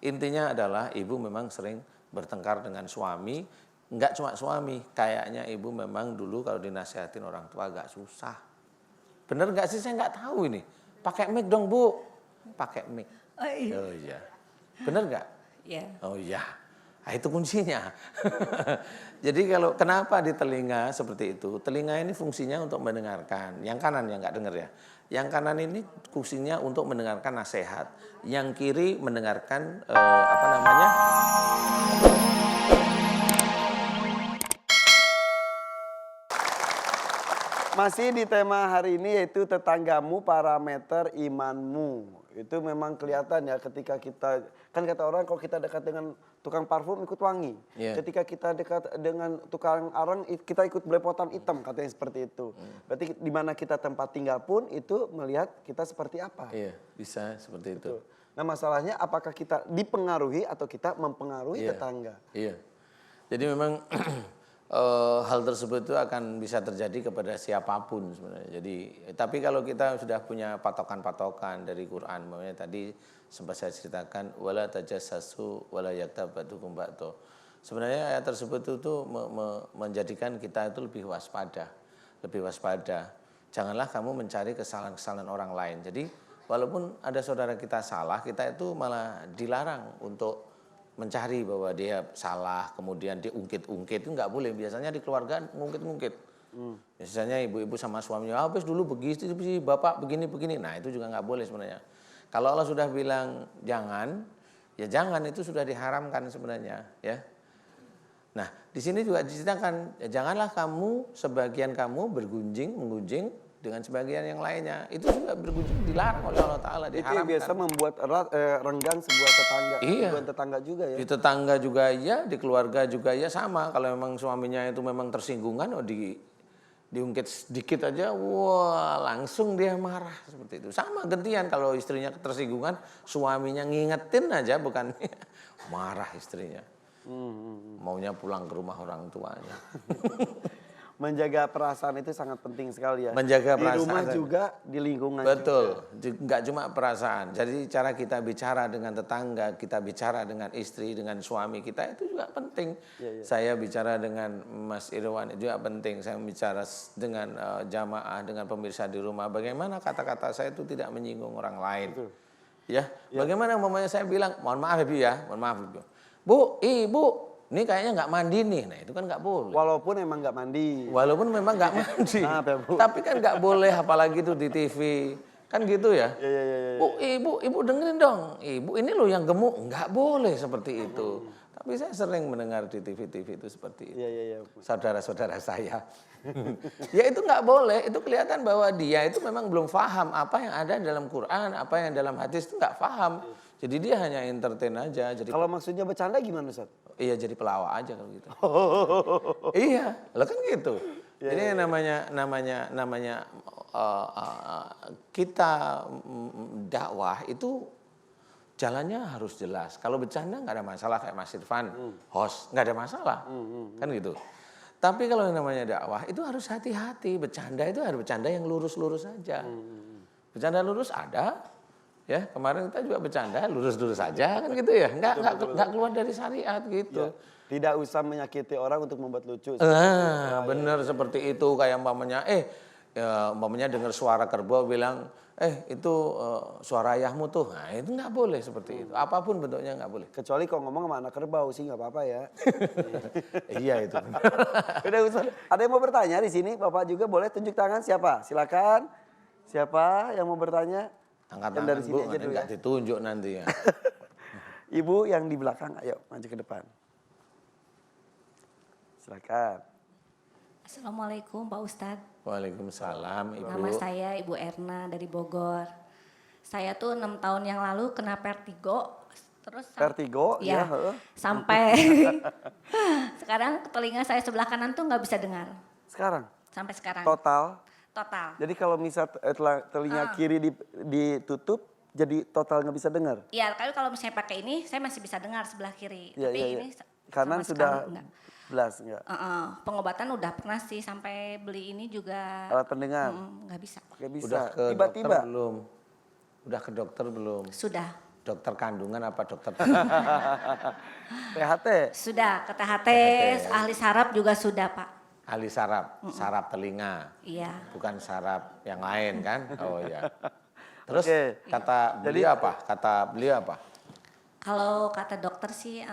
intinya adalah ibu memang sering bertengkar dengan suami. Enggak cuma suami, kayaknya ibu memang dulu kalau dinasihatin orang tua agak susah. Bener nggak sih? Saya nggak tahu ini. Pakai mic dong Bu. Pakai mic. Oh iya. Oh iya. Bener nggak? Iya. Oh iya. Nah, itu kuncinya. Jadi kalau kenapa di telinga seperti itu? Telinga ini fungsinya untuk mendengarkan. Yang kanan yang nggak dengar ya. Yang kanan ini fungsinya untuk mendengarkan nasihat. Yang kiri mendengarkan apa namanya? Masih di tema hari ini yaitu tetanggamu parameter imanmu. Itu memang kelihatan ya ketika kita, kan kata orang kalau kita dekat dengan tukang parfum ikut wangi. Yeah. Ketika kita dekat dengan tukang arang kita ikut belepotan hitam, katanya seperti itu. Berarti di mana kita tempat tinggal pun itu melihat kita seperti apa. Iya, bisa seperti itu. Nah masalahnya apakah kita dipengaruhi atau kita mempengaruhi tetangga. Iya. Jadi memang hal tersebut itu akan bisa terjadi kepada siapapun sebenarnya. Jadi tapi kalau kita sudah punya patokan-patokan dari Quran, makanya tadi sempat saya ceritakan wala tajassasu wala yaktab ba'dukum ba'da. Sebenarnya ayat tersebut itu menjadikan kita itu lebih waspada, lebih waspada. Janganlah kamu mencari kesalahan-kesalahan orang lain. Jadi walaupun ada saudara kita salah, kita itu malah dilarang untuk mencari bahwa dia salah, kemudian diungkit-ungkit, itu nggak boleh. Biasanya di keluarga ngungkit-ngungkit. Biasanya ibu-ibu sama suaminya, habis dulu begitu sih bapak begini-begini. Nah itu juga nggak boleh sebenarnya. Kalau Allah sudah bilang jangan, ya jangan, itu sudah diharamkan sebenarnya. Ya. Nah di sini juga diceritakan, ya janganlah kamu, sebagian kamu mengunjing dengan sebagian yang lainnya. Itu juga bergunjing dilarang oleh Allah Ta'ala, diharamkan. Itu yang biasa membuat renggang sebuah tetangga. Iya. Sebuah tetangga juga ya. Di tetangga juga ya, di keluarga juga ya sama. Kalau memang suaminya itu memang tersinggungan, diungkit sedikit aja, wah langsung dia marah seperti itu. Sama gantian kalau istrinya tersinggungan, suaminya ngingetin aja bukan marah istrinya. Maunya pulang ke rumah orang tuanya. Menjaga perasaan itu sangat penting sekali ya. Menjaga perasaan. Di rumah juga, di lingkungan Betul, juga. nggak cuma perasaan. Jadi cara kita bicara dengan tetangga, kita bicara dengan istri, dengan suami kita itu juga penting. Saya bicara dengan Mas Irwan juga penting. Saya bicara dengan jamaah, dengan pemirsa di rumah. Bagaimana kata-kata saya itu tidak menyinggung orang lain. Ya, bagaimana umpamanya saya bilang, mohon maaf Ibu ya, mohon maaf Ibu. Bu, Ibu, ini kayaknya nggak mandi nih. Nah itu kan nggak boleh. Walaupun emang nggak mandi. Walaupun memang nggak mandi. Maaf ya, Bu. Tapi kan nggak boleh, apalagi itu di TV. Kan gitu ya. Bu, ibu dengerin dong. Ibu ini loh yang gemuk. Nggak boleh seperti itu. Tapi saya sering mendengar di TV-TV itu seperti itu. Iya. Saudara-saudara saya. Ya itu nggak boleh. Itu kelihatan bahwa dia itu memang belum paham apa yang ada dalam Quran, apa yang dalam hadis itu nggak paham. Jadi dia hanya entertain aja. Jadi Kalau maksudnya bercanda gimana Ustaz? iya jadi pelawak aja kalau gitu. Iya, lo kan gitu. Jadi namanya kita dakwah itu jalannya harus jelas. Kalau bercanda nggak ada masalah kayak Mas Irfan, host nggak ada masalah, kan gitu. Tapi kalau yang namanya dakwah itu harus hati-hati. Bercanda itu harus bercanda yang lurus-lurus saja. Bercanda lurus ada. Ya kemarin kita juga bercanda lurus-lurus saja kan gitu ya, nggak keluar dari syariat gitu. Ya. Tidak usah menyakiti orang untuk membuat lucu. Benar seperti itu kayak umpamanya dengar suara kerbau bilang itu suara ayahmu tuh, nah itu nggak boleh seperti itu, apapun bentuknya nggak boleh. Kecuali kalau ngomong sama anak kerbau sih nggak apa-apa ya. Iya itu. Udah Ustaz, ada yang mau bertanya di sini, Bapak juga boleh tunjuk tangan siapa? Silakan. Siapa yang mau bertanya? Angkat Yang dari tangan sini Bu, aja dulu ya. nggak ditunjuk nanti ya. Ibu yang di belakang, ayo maju ke depan. Silakan. Assalamualaikum Pak Ustadz. Waalaikumsalam Ibu. Nama saya Ibu Erna dari Bogor. Saya tuh 6 tahun yang lalu kena vertigo. Terus Vertigo, ya. Sampai sekarang telinga saya sebelah kanan tuh nggak bisa dengar. Sekarang? Sampai sekarang. Total? Total. Jadi kalau misal telinga kiri ditutup, jadi total nggak bisa dengar? Iya, kalau misalnya pakai ini, saya masih bisa dengar sebelah kiri. Ya, Tapi ini kanan sama sudah sekali enggak. belas enggak? Pengobatan udah pernah sih, sampai beli ini juga. Alat pendengar? Nggak bisa. Nggak bisa. Udah ke Tiba-tiba? dokter belum? Udah ke dokter belum? Sudah. dokter kandungan apa dokter THT. Sudah ke THT, THT. ahli saraf juga sudah Pak. ahli saraf, saraf telinga, Iya. bukan saraf yang lain kan? Oh iya. Terus Oke. kata beliau apa? Kata beliau apa? Kalau kata dokter sih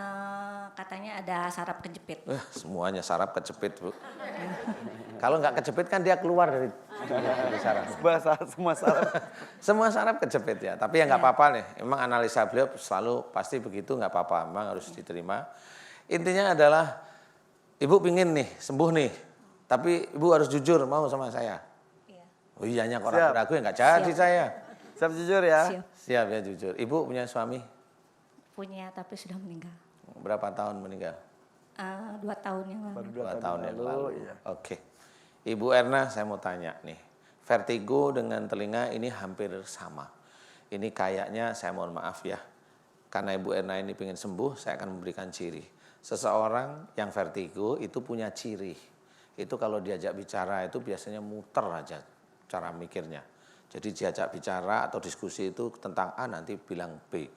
katanya ada saraf kejepit. Semuanya saraf kejepit, Bu. Kalau nggak kejepit kan dia keluar dari saraf. Semua saraf. Semua saraf kejepit ya, tapi ya nggak apa-apa nih. Emang analisa beliau selalu pasti begitu, nggak apa-apa. Memang harus diterima. Intinya adalah ibu pingin nih sembuh nih, tapi ibu harus jujur mau sama saya. Iya. Oh iyanya kok Siap. ragu-ragu ya nggak jadi Siap. saya. Siap jujur ya. Siap. Siap ya jujur. Ibu punya suami Punya tapi sudah meninggal. berapa tahun meninggal? 2 tahun yang lalu. Baru 2 tahun yang lalu. Iya. Oke. Ibu Erna saya mau tanya nih. Vertigo dengan telinga ini hampir sama. Ini kayaknya saya mohon maaf ya. Karena Ibu Erna ini pengen sembuh, saya akan memberikan ciri. Seseorang yang vertigo itu punya ciri. Itu kalau diajak bicara itu biasanya muter aja cara mikirnya. Jadi diajak bicara atau diskusi itu tentang A nanti bilang B.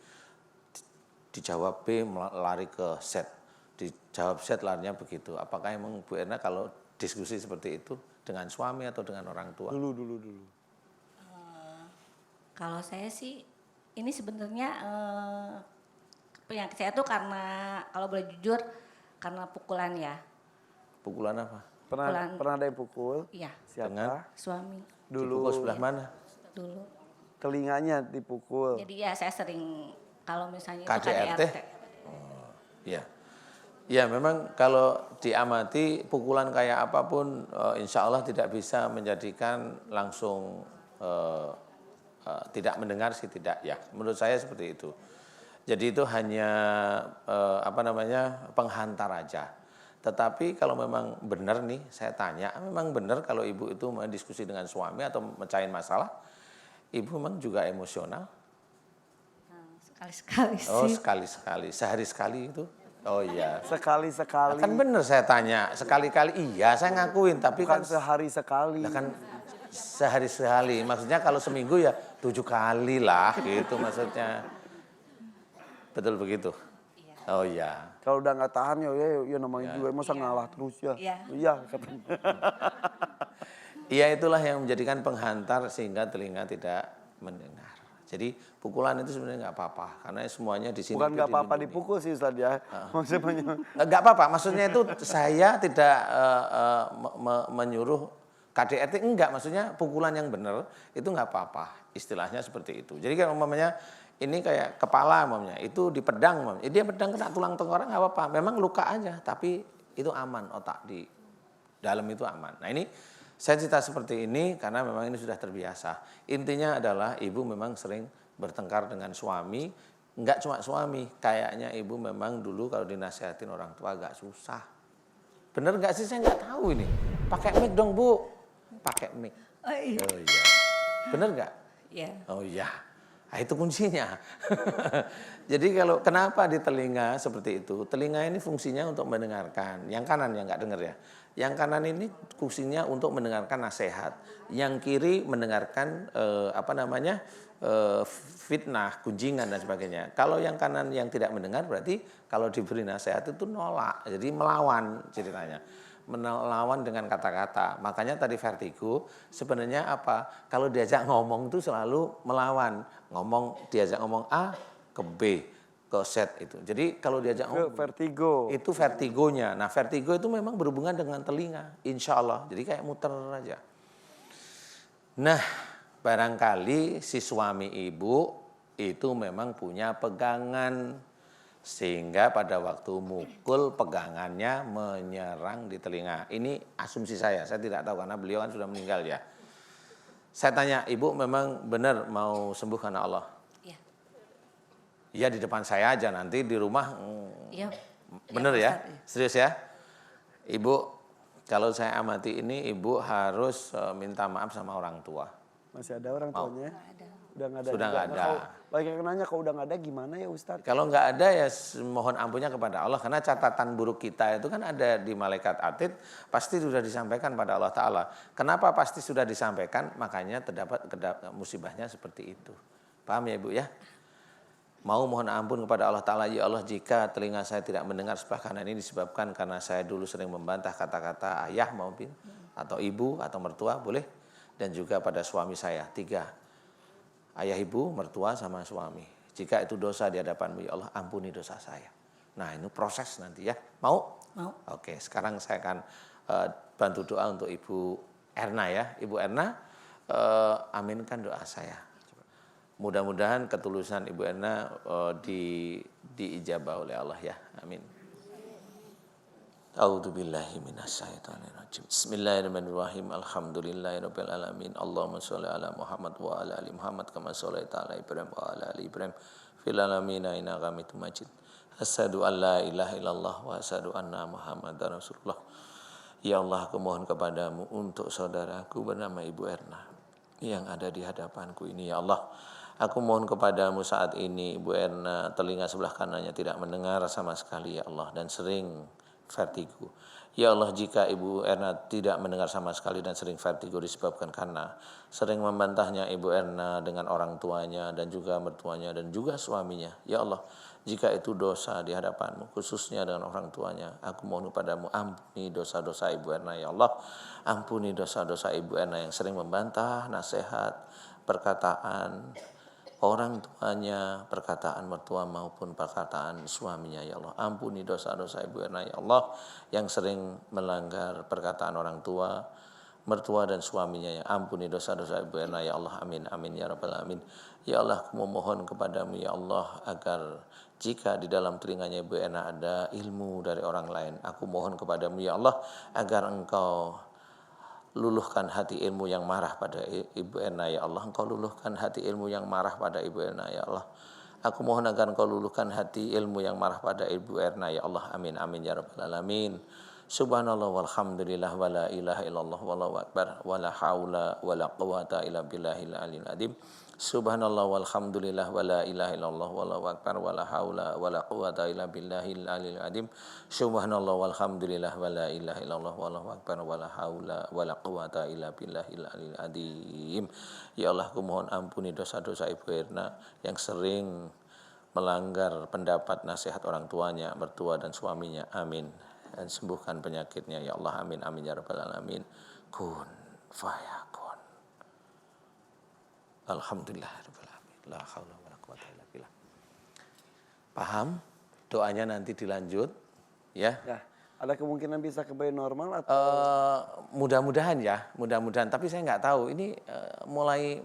Dijawab B lari ke Z. Dijawab Z larinya begitu. Apakah emang Bu Erna kalau diskusi seperti itu dengan suami atau dengan orang tua? Dulu. Kalau saya sih ini sebenarnya penyakit saya tuh karena kalau boleh jujur karena pukulan ya. Pukulan apa? Pernah ada yang pukul? Iya, Siapa? Dengan? suami Dulu. Dipukul sebelah mana? dulu. Telinganya dipukul. Jadi ya saya sering kalau misalnya itu KDRT? KDRT. Iya. Ya memang kalau diamati pukulan kayak apapun insya Allah tidak bisa menjadikan langsung tidak mendengar sih tidak ya. Menurut saya seperti itu. Jadi itu hanya penghantar aja. Tetapi kalau memang benar nih saya tanya, memang benar kalau ibu itu mau diskusi dengan suami atau mecahin masalah, ibu memang juga emosional? Sekali-sekali Oh sih. sekali-sekali, sehari sekali itu? Oh iya. Sekali-sekali. Kan bener saya tanya, sekali-kali iya saya ngakuin, tapi Bukan kan sehari sekali. kan sehari sekali. Maksudnya kalau seminggu ya 7 kali lah gitu maksudnya. Betul begitu? Oh iya. Kalau udah nggak tahan ya namanya juga masa ngalah terus ya. Iya. Iya katanya. Iya itulah yang menjadikan penghantar sehingga telinga tidak mendengar. Jadi pukulan itu sebenarnya nggak apa-apa karena semuanya di sini. Bukan itu nggak apa-apa dilindungi. dipukul sih Ustaz ya. Maksudnya Nggak apa-apa, maksudnya itu saya tidak menyuruh KDRT, enggak, maksudnya pukulan yang benar itu nggak apa-apa, istilahnya seperti itu. Jadi kan umpamanya ini kayak kepala umpamanya, itu dipedang umpamanya, dia pedang kena tulang tengkorak nggak apa-apa, memang luka aja, tapi itu aman, otak di dalam itu aman. Nah ini saya cerita seperti ini karena memang ini sudah terbiasa. Intinya adalah ibu memang sering bertengkar dengan suami. Enggak cuma suami, kayaknya ibu memang dulu kalau dinasihatin orang tua agak susah. Bener nggak sih? Saya nggak tahu ini. Pakai mic dong Bu. Pakai mic. Oh iya. Oh iya. Bener nggak? Iya. Oh iya. Nah, itu kuncinya. Jadi kalau kenapa di telinga seperti itu? Telinga ini fungsinya untuk mendengarkan. Yang kanan yang nggak dengar ya. Yang kanan ini fungsinya untuk mendengarkan nasihat. Yang kiri mendengarkan fitnah, gunjingan dan sebagainya. Kalau yang kanan yang tidak mendengar berarti kalau diberi nasihat itu nolak. Jadi melawan ceritanya. Melawan dengan kata-kata. Makanya tadi vertigo sebenarnya apa? Kalau diajak ngomong itu selalu melawan. Diajak ngomong A ke B ke Z itu. Jadi kalau diajak ngomong vertigo. itu vertigonya. Nah vertigo itu memang berhubungan dengan telinga. Insya Allah. Jadi kayak muter aja. Nah barangkali si suami ibu itu memang punya pegangan. Sehingga pada waktu mukul pegangannya menyerang di telinga. Ini asumsi saya tidak tahu karena beliau kan sudah meninggal ya. Saya tanya, ibu memang benar mau sembuh karena Allah? Iya. Iya di depan saya aja, nanti di rumah Iya. benar Iya, ya? Ustaz, iya. Serius ya? Ibu, kalau saya amati ini ibu harus minta maaf sama orang tua. Masih ada orang tuanya? Udah nggak ada. Sudah juga. nggak ada. Banyak yang nanya kalau udah nggak ada gimana ya Ustaz? Kalau nggak ada ya mohon ampunnya kepada Allah. Karena catatan buruk kita itu kan ada di malaikat atid. Pasti sudah disampaikan pada Allah Ta'ala. Kenapa pasti sudah disampaikan? Makanya terdapat musibahnya seperti itu. Paham ya Ibu ya? Mau mohon ampun kepada Allah Ta'ala, ya Allah jika telinga saya tidak mendengar sebelah kanan ini disebabkan karena saya dulu sering membantah kata-kata ayah maupun atau ibu atau mertua, boleh. Dan juga pada suami saya, 3. Ayah, ibu, mertua, sama suami. Jika itu dosa di hadapan-Mu, ya Allah ampuni dosa saya. Nah ini proses nanti ya, mau? Mau. Oke, sekarang saya akan bantu doa untuk Ibu Erna ya. Ibu Erna, aminkan doa saya. Mudah-mudahan ketulusan Ibu Erna diijabah oleh Allah ya. Amin. A'udzubillahi minasyaitonirrajim. Bismillahirrahmanirrahim. Alhamdulillahirabbil alamin. Allahumma shalli ala Muhammad wa ala ali Muhammad kama shallaita ala Ibrahim wa ala ali Ibrahim fil alamin innaka Hamidum Majid. Asyhadu an la ilaha illallah wa asyhadu anna Muhammadar Rasulullah. Ya Allah, aku mohon kepadamu untuk saudaraku bernama Ibu Erna yang ada di hadapanku ini, ya Allah. Aku mohon kepadamu saat ini Ibu Erna telinga sebelah kanannya tidak mendengar sama sekali, ya Allah, dan sering vertigo. Ya Allah, jika Ibu Erna tidak mendengar sama sekali dan sering vertigo disebabkan karena sering membantahnya Ibu Erna dengan orang tuanya dan juga mertuanya dan juga suaminya. Ya Allah, jika itu dosa di hadapan-Mu, khususnya dengan orang tuanya, aku mohon kepadamu ampuni dosa-dosa Ibu Erna, ya Allah. Ampuni dosa-dosa Ibu Erna yang sering membantah, nasihat, perkataan orang tuanya, perkataan mertua maupun perkataan suaminya, ya Allah. Ampuni dosa-dosa Ibu Erna, ya Allah, yang sering melanggar perkataan orang tua, mertua dan suaminya, ya. Ampuni dosa-dosa Ibu Erna, ya Allah. Amin, amin, ya rabbal alamin. Ya Allah, aku memohon kepadamu, ya Allah, agar jika di dalam telinganya Ibu Erna ada ilmu dari orang lain, aku mohon kepadamu, ya Allah, agar Engkau luluhkan hati ilmu yang marah pada Ibu Erna, ya Allah. Engkau luluhkan hati ilmu yang marah pada Ibu Erna, ya Allah. Aku mohon agar Engkau luluhkan hati ilmu yang marah pada Ibu Erna, ya Allah. Amin, amin, ya rabbal alamin. Subhanallah walhamdulillah wa la ilaha illallah wallahu akbar wa la haula wa la quwata illa billahil aliyil azim. Subhanallah walhamdulillah wa la ilaha illallah wallahu akbar wa la haula wa la quwata illa billahil aliyil azim. Subhanallah walhamdulillah wa la ilaha illallah wallahu akbar wa la haula wa la quwata illa billahil aliyil azim. Ya Allah, aku mohon ampuni dosa-dosa Ibu Erna yang sering melanggar pendapat nasihat orang tuanya, mertua dan suaminya. Amin. Dan sembuhkan penyakitnya, ya Allah. Amin, amin, ya rabbal alamin. Kun fayakun. Alhamdulillah rabbil alamin. La haula wala quwata illa billah. Paham? Doanya nanti dilanjut ya. Ya, ada kemungkinan bisa kembali normal atau Mudah-mudahan ya, mudah-mudahan. Tapi saya nggak tahu ini mulai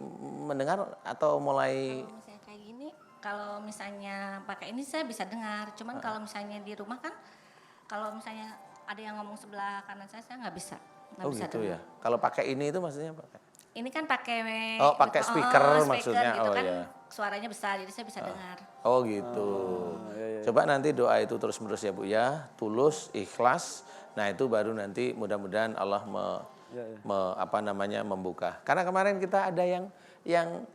mendengar atau mulai. Kalau misalnya kayak gini, kalau misalnya pakai ini saya bisa dengar. Cuman kalau misalnya di rumah kan, kalau misalnya ada yang ngomong sebelah kanan saya nggak bisa. Nggak Oh bisa gitu dengar. ya. Kalau pakai ini itu maksudnya apa? Ini kan pakai Pakai speaker maksudnya. gitu Oh kan, iya. suaranya besar jadi saya bisa dengar. Oh gitu. Coba nanti doa itu terus-menerus ya Bu ya, tulus, ikhlas. Nah itu baru nanti mudah-mudahan Allah membuka. Karena kemarin kita ada yang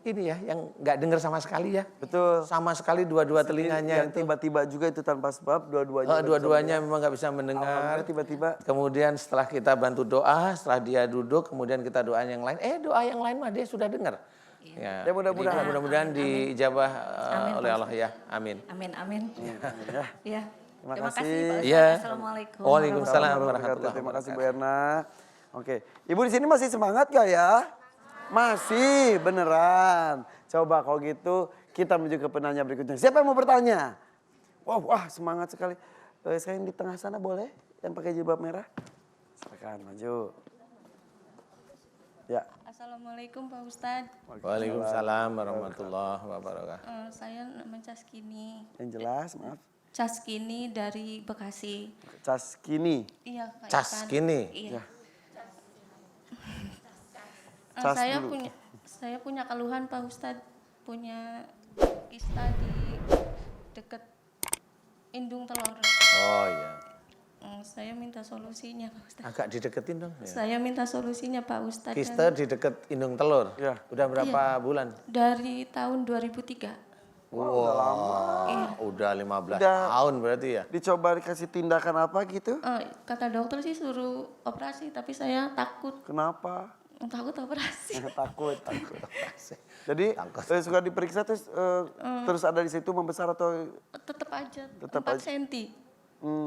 ini ya, yang nggak dengar sama sekali ya. betul Sama sekali dua-dua telinganya yang itu. tiba-tiba juga itu tanpa sebab dua-duanya Dua-duanya memang nggak bisa mendengar. awalnya tiba-tiba Kemudian setelah kita bantu doa, setelah dia duduk, kemudian kita doa yang lain. Doa yang lain mah dia sudah dengar. Ya, Ya, mudah-mudahan. jadi mudah-mudahan diijabah Amin, oleh Pak Allah ya. Amin. Amin, amin. ya. Iya. Terima Terima kasih. kasih Pak Ustadz. Iya. Assalamualaikum. Waalaikumsalam Warahmatullahi warahmatullahi Terima kasih Bu wabarakatuh. Erna. Oke, Ibu di sini masih semangat gak ya? Masih, beneran. Coba kalau gitu kita menuju ke penanya berikutnya. Siapa yang mau bertanya? Wah semangat sekali. Saya yang di tengah sana boleh? Yang pakai jilbab merah? Silakan maju. Ya. Assalamualaikum Pak Ustadz. Waalaikumsalam warahmatullahi wabarakatuh. Saya namanya Caskini. Yang jelas, maaf. Caskini dari Bekasi. Caskini. Iya Pak Caskini. Iya. Cas Saya dulu. punya keluhan Pak Ustadz. Punya kista di dekat indung telur. Oh iya. Saya minta solusinya Pak Ustadz. Agak dideketin dong. Ya. Saya minta solusinya Pak Ustadz. Kista di deket indung telur. Iya. Udah berapa bulan? Dari tahun 2003. Udah 15 Udah. tahun berarti ya. Dicoba dikasih tindakan apa gitu? Kata dokter sih suruh operasi, tapi saya takut. Kenapa? Takut operasi. Takut. Jadi suka diperiksa terus ada di situ membesar atau Tetap aja Tetep 4 aja. cm.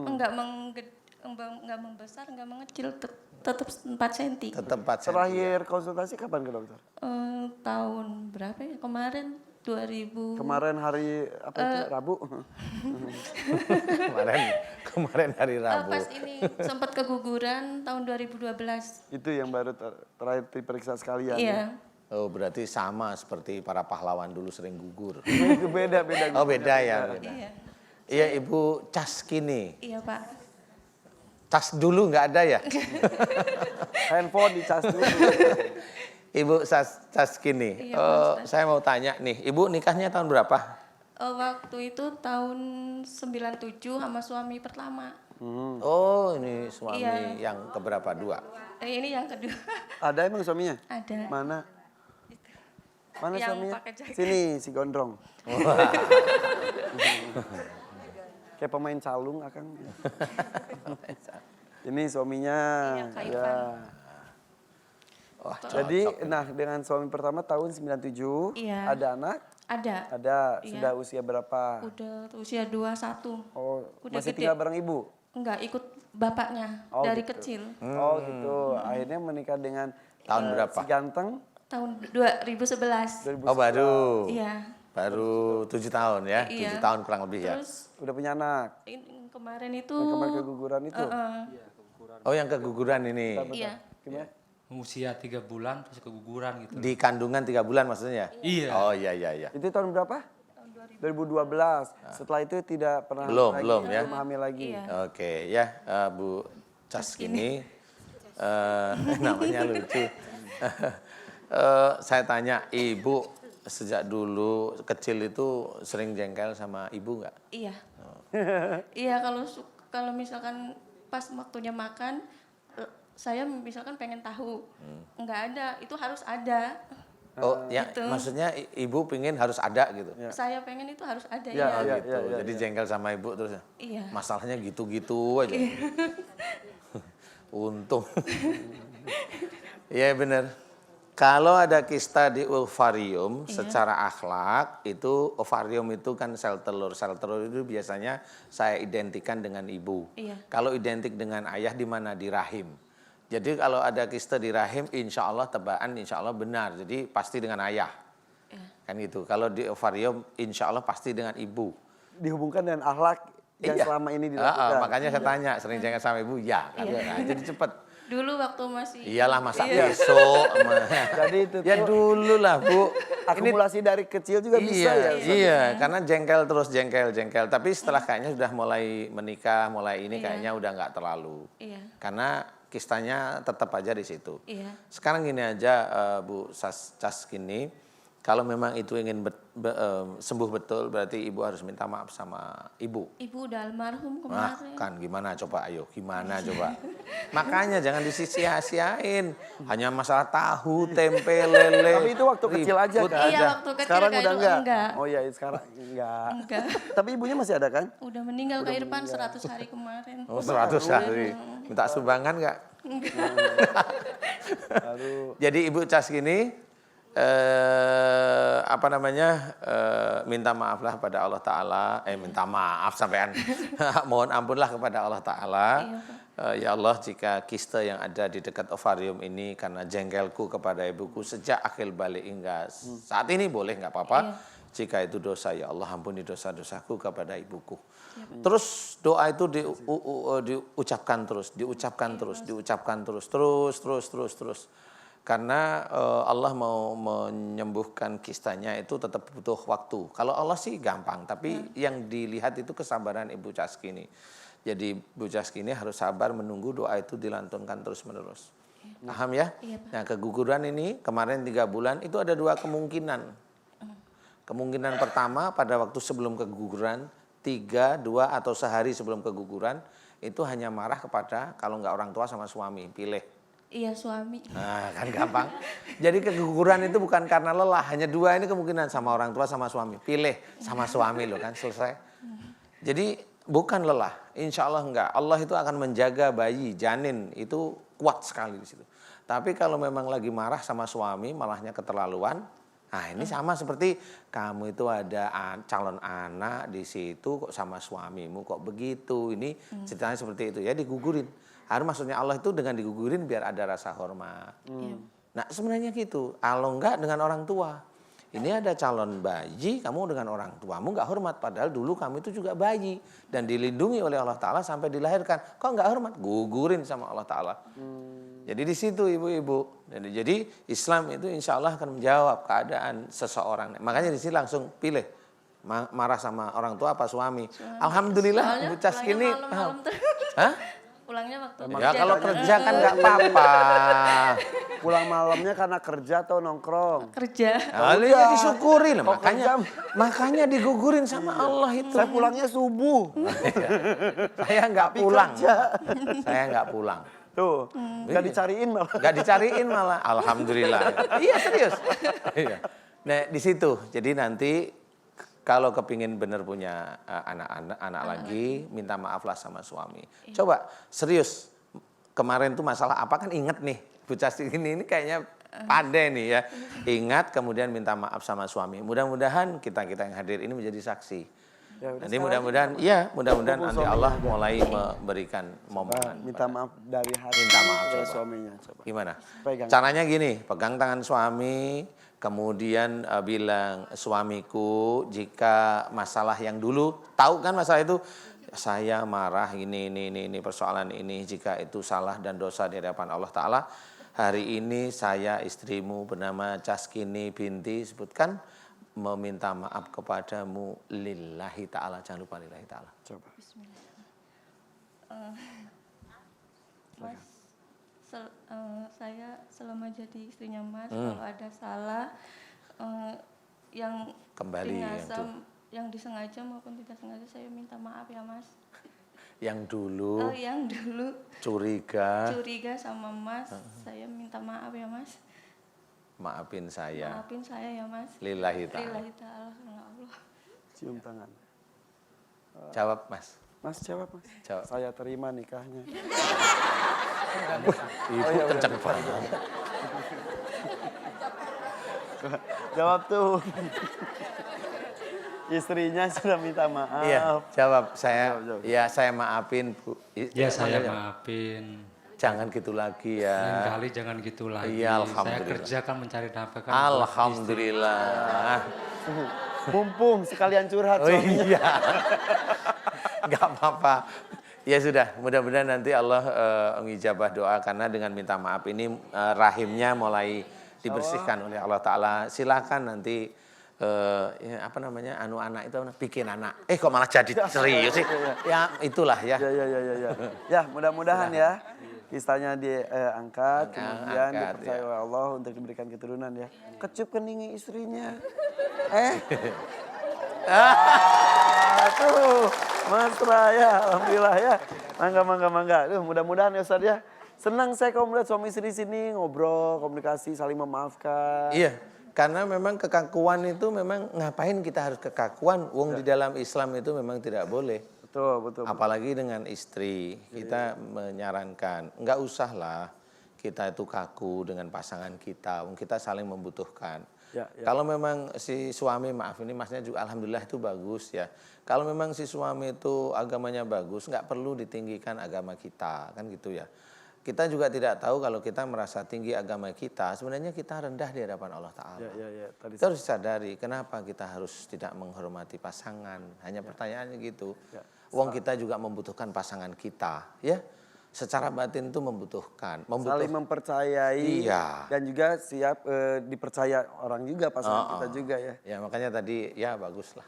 Enggak membesar, enggak mengecil, tetap 4 cm. Tetap 4 cm. terakhir konsultasi kapan ke dokter? Tahun berapa ya? Kemarin 2000. Kemarin hari apa itu? Rabu. kemarin hari Rabu. Pas ini sempat keguguran tahun 2012. Itu yang baru terakhir diperiksa sekalian. Iya. Oh, berarti sama seperti para pahlawan dulu sering gugur. Itu beda. Oh, beda ya. Beda. Iya. Iya, Ibu Caskini. Iya, Pak. Cas dulu nggak ada ya? Handphone dicas dulu. Ibu Caskini. Iya, Pak Ustadz. Saya mau tanya nih, Ibu nikahnya tahun berapa? Waktu itu tahun 97 sama suami pertama. Oh, ini suami Iya. yang keberapa? 2. Ini yang kedua. Ada emang suaminya? Ada. Mana? Mana Yang suaminya? pakai jaket. Sini si gondrong. Kayak pemain calung Akang. Ini suaminya. Iya, Kak Ya. Irfan. Wah, Jadi, nah dengan suami pertama tahun 97, Iya. ada anak? Ada. Ada. Iya. Sudah usia berapa? Udah usia 21. Oh, Udah masih gede. tinggal bareng ibu? Enggak, ikut bapaknya Oh, dari gitu. kecil. Oh gitu. Akhirnya menikah dengan Tahun berapa? si ganteng Tahun 2011. 2011. Oh, baru. Iya. Baru 7 tahun ya? Iya. 7 tahun kurang lebih ya? Terus Udah punya anak. kemarin itu Yang kemarin keguguran itu. Oh, yang keguguran ini. iya. Gimana? Usia 3 bulan terus keguguran gitu. Di kandungan 3 bulan maksudnya? Iya. Oh, iya. Itu tahun berapa? 2012. Setelah itu tidak pernah Belum, lagi, belum ya? belum hamil lagi. Iya. Oke, ya Bu Caskini. Namanya lucu. Saya tanya, Ibu sejak dulu kecil itu sering jengkel sama Ibu nggak? Iya. Iya, kalau misalkan pas waktunya makan saya misalkan pengen tahu. Enggak ada, itu harus ada. Oh, ya gitu. maksudnya Ibu pingin harus ada gitu? Saya pengen itu harus ada Ya, Oh, ya. gitu. Jadi jengkel sama Ibu terus ya? Iya. Masalahnya gitu-gitu aja. Untung. Iya benar. Kalau ada kista di ovarium, secara akhlak itu ovarium itu kan sel telur. Sel telur itu biasanya saya identikan dengan ibu. Iya. Kalau identik dengan ayah di mana? Di rahim. Jadi kalau ada kista di rahim, insya Allah tebaan insya Allah benar. Jadi pasti dengan ayah. Iya. Kan gitu. Kalau di ovarium, insya Allah pasti dengan ibu. Dihubungkan dengan akhlak yang Iya. selama ini dilakukan. Makanya saya tanya, sering jengkel sama ibu? Ya. Kan? Iya. Nah, jadi cepet. Dulu waktu masih Iyalah masa Iya. besok. Jadi itu Ya tuh dulu lah Bu. akumulasi dari kecil juga bisa ya. Ustaz? Iya, karena jengkel terus jengkel. Tapi setelah kayaknya sudah mulai menikah, mulai ini kayaknya udah nggak terlalu. Iya. Karena kistanya tetap aja di situ. Iya. Sekarang gini aja Bu Caskini, kalau memang itu ingin sembuh betul, berarti Ibu harus minta maaf sama Ibu. Ibu udah almarhum Nah, kemarin. kan gimana coba ayo, gimana coba. Makanya jangan disia-siain. Hanya masalah tahu, tempe, lele. Tapi itu waktu kecil aja ribut kan? Iya, waktu kecil Sekarang Kak udah Irfan enggak? Oh iya, sekarang enggak. Enggak. Tapi ibunya masih ada kan? Udah meninggal Kak Irfan 100 hari kemarin. Oh, 100 hari. Minta sumbangan nggak? Jadi Ibu Caskini, minta maaflah pada Allah Ta'ala. Minta maaf sampean. Mohon ampunlah kepada Allah Ta'ala. Ya Allah, jika kista yang ada di dekat ovarium ini karena jengkelku kepada ibuku sejak akhir balik hingga saat ini boleh nggak apa-apa. Jika itu dosa, ya Allah ampuni dosa-dosaku kepada ibuku. Terus doa itu diucapkan terus. Karena Allah mau menyembuhkan kistanya itu tetap butuh waktu. Kalau Allah sih gampang, tapi yang dilihat itu kesabaran Ibu Caskini. Jadi Ibu Caskini harus sabar menunggu doa itu dilantunkan terus-menerus. Paham ya? Iya, Pak. Nah, keguguran ini kemarin 3 bulan itu ada 2 kemungkinan. Kemungkinan pertama pada waktu sebelum keguguran, 3, 2 atau sehari sebelum keguguran, itu hanya marah kepada kalau nggak orang tua sama suami, pilih. Iya, suami. Nah, kan gampang. Jadi keguguran itu bukan karena lelah, hanya 2 ini kemungkinan sama orang tua sama suami. Pilih sama suami loh kan, selesai. Jadi bukan lelah, insya Allah enggak. Allah itu akan menjaga bayi, janin itu kuat sekali di situ. Tapi kalau memang lagi marah sama suami, malahnya keterlaluan, nah ini sama seperti kamu itu ada calon anak di situ kok sama suamimu kok begitu. Ini ceritanya seperti itu ya, digugurin. Harus maksudnya Allah itu dengan digugurin biar ada rasa hormat. Nah sebenarnya gitu, kalau enggak dengan orang tua. Ini ada calon bayi, kamu dengan orang tuamu nggak hormat. Padahal dulu kamu itu juga bayi. Dan dilindungi oleh Allah Ta'ala sampai dilahirkan. Kok nggak hormat? Gugurin sama Allah Ta'ala. Jadi di situ ibu-ibu. Jadi Islam itu insya Allah akan menjawab keadaan seseorang. Makanya di sini langsung pilih. Marah sama orang tua apa suami. Alhamdulillah Soalnya Bu Cas pulangnya ini. malam-malam Hah? Pulangnya waktu Ya kalau kerja kan nggak apa-apa. Pulang malamnya karena kerja atau nongkrong? kerja. Nah, ya disyukuri lah. Kok Makanya digugurin sama Allah itu. Saya pulangnya subuh. Saya nggak pulang. Saya nggak pulang. Tuh, nggak dicariin malah. Nggak dicariin malah. Alhamdulillah. Iya serius. Iya. Nah di situ. Jadi nanti kalau kepingin bener punya anak lagi, minta maaflah sama suami. Coba serius. Kemarin tuh masalah apa kan inget nih. Bu Casti ini kayaknya pandai nih ya. Ingat kemudian minta maaf sama suami. Mudah-mudahan kita yang hadir ini menjadi saksi. Ya, udah Nanti sekarang mudah-mudahan Hubung nanti suaminya Allah aja. mulai memberikan momongan. Minta maaf dari hati. Minta maaf, ke coba. suaminya. Coba. Gimana? Pegang. Caranya gini, pegang tangan suami, kemudian bilang suamiku jika masalah yang dulu, tahu kan masalah itu, saya marah ini persoalan ini, jika itu salah dan dosa di hadapan Allah Ta'ala, hari ini saya istrimu bernama Caskini binti, sebutkan, meminta maaf kepadamu lillahi ta'ala, jangan lupa lillahi ta'ala. Coba. Mas, saya selama jadi istrinya Mas, kalau ada salah yang Kembali yang yang disengaja maupun tidak sengaja, saya minta maaf ya Mas. Yang dulu Yang dulu curiga, sama Mas, saya minta maaf ya Mas. maafin saya, Maafin saya ya Mas. lillahi ta'ala. Lillahi ta'ala karena Allah. Cium tangan. Jawab Mas. Mas jawab mas. Jawab. Saya terima nikahnya. Ibu kenceng banget. Jawab tuh. Istrinya sudah minta maaf. Iya, jawab. Jawab. Ya saya maafin Bu. Ya saya maafin. Jangan gitu lagi Lain ya. kali jangan gitu lagi. Iya, Saya alhamdulillah. kerja kan mencari nafkah kan. Alhamdulillah. Mumpung sekalian curhat Oh suaminya. iya. Enggak apa-apa. Ya sudah, mudah-mudahan nanti Allah mengijabah doa karena dengan minta maaf ini rahimnya mulai dibersihkan oleh Allah Ta'ala. Silakan nanti ya, apa namanya anak itu bikin anak. Kok malah jadi serius sih? Ya itulah ya. Ya. Ya mudah-mudahan ya. Kisahnya diangkat, kemudian angkat, dipercaya oleh Allah untuk diberikan keturunan ya. Kecup keningi istrinya. Tuh, mesra ya, alhamdulillah ya. Mangga. Duh, mudah-mudahan ya Ustadz ya. Senang saya kalau melihat suami istri di sini ngobrol, komunikasi, saling memaafkan. Iya, karena memang kekakuan itu memang ngapain kita harus kekakuan? Wong di dalam Islam itu memang tidak boleh. Betul. Apalagi dengan istri, kita menyarankan enggak usahlah kita itu kaku dengan pasangan kita, kita saling membutuhkan. Ya. Kalau memang si suami, maaf ini masnya juga alhamdulillah itu bagus ya. Kalau memang si suami itu agamanya bagus, nggak perlu ditinggikan agama kita, kan gitu ya. Kita juga tidak tahu kalau kita merasa tinggi agama kita, sebenarnya kita rendah di hadapan Allah Ta'ala. Ya. Tadi Kita harus sadari kenapa kita harus tidak menghormati pasangan. Hanya pertanyaannya gitu. Ya. Wong kita juga membutuhkan pasangan kita, ya. Secara batin itu membutuhkan. saling mempercayai Iya. dan juga siap dipercaya orang juga pasangan kita juga ya. Ya makanya tadi ya bagus lah.